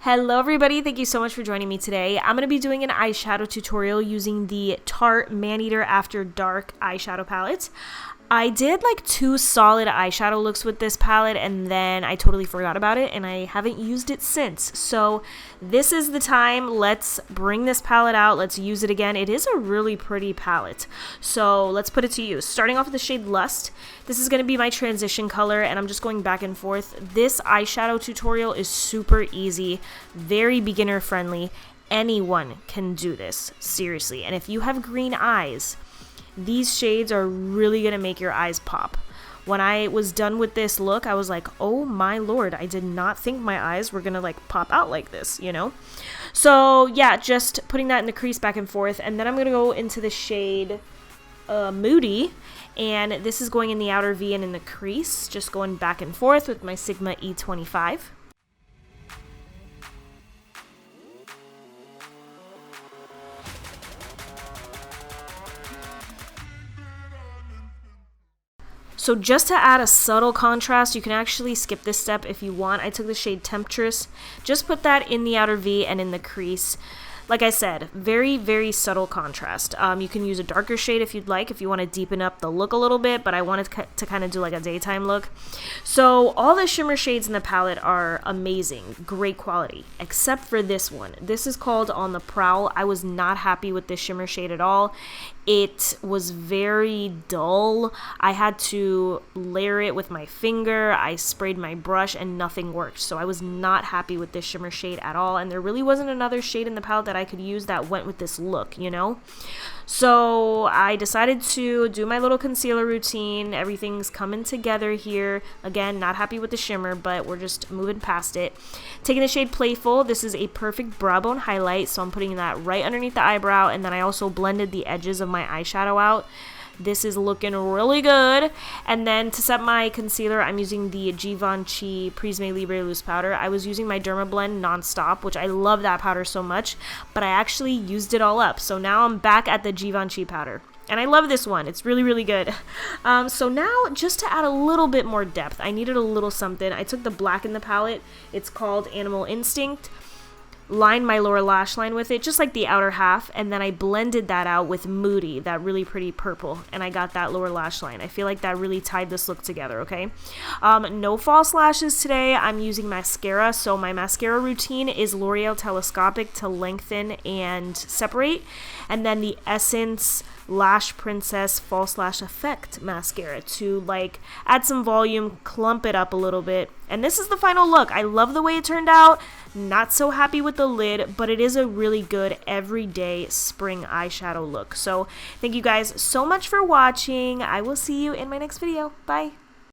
Hello everybody, thank you so much for joining me today. I'm going to be doing an eyeshadow tutorial using the Tarte Maneater After Dark eyeshadow palette. I did like 2 solid eyeshadow looks with this palette and then I totally forgot about it and I haven't used it since. So this is the time. Let's bring this palette out. Let's use it again. It is a really pretty palette. So let's put it to use. Starting off with the shade Lust. This is going to be my transition color and I'm just going back and forth. This eyeshadow tutorial is super easy, very beginner friendly. Anyone can do this, seriously. And if you have green eyes, these shades are really going to make your eyes pop. When I was done with this look, I was like, oh my lord, I did not think my eyes were going to like pop out like this, you know? So yeah, just putting that in the crease back and forth. And then I'm going to go into the shade Moody. And this is going in the outer V and in the crease, just going back and forth with my Sigma E25. So just to add a subtle contrast, you can actually skip this step if you want. I took the shade Temptress, just put that in the outer V and in the crease. Like I said, very, very subtle contrast. You can use a darker shade if you'd like, if you want to deepen up the look a little bit, but I wanted to kind of do like a daytime look. So all the shimmer shades in the palette are amazing, great quality, except for this one. This is called On the Prowl. I was not happy with this shimmer shade at all. It was very dull. I had to layer it with my finger. I sprayed my brush and nothing worked. So I was not happy with this shimmer shade at all. And there really wasn't another shade in the palette that I could use that went with this look, you know? So I decided to do my little concealer routine. Everything's coming together here. Again, not happy with the shimmer, but we're just moving past it. Taking the shade Playful. This is a perfect brow bone highlight, so I'm putting that right underneath the eyebrow, and then I also blended the edges of my eyeshadow out. This is looking really good. And then to set my concealer, I'm using the Givenchy PRISME LIBRE Loose Powder. I was using my Derma Blend nonstop, which I love that powder so much, but I actually used it all up. So now I'm back at the Givenchy powder. And I love this one. It's really, really good. So now, just to add a little bit more depth, I needed a little something. I took the black in the palette. It's called Animal Instinct. Lined my lower lash line with it, just like the outer half, and then I blended that out with Moody, that really pretty purple, and I got that lower lash line. I feel like that really tied this look together, okay? No false lashes today. I'm using mascara, so my mascara routine is L'Oreal Telescopic to lengthen and separate, and then the Essence Lash Princess False Lash Effect mascara to like add some volume, clump it up a little bit. And this is the final look. I love the way it turned out. Not so happy with the lid, but it is a really good everyday spring eyeshadow look. So thank you guys so much for watching. I will see you in my next video. Bye.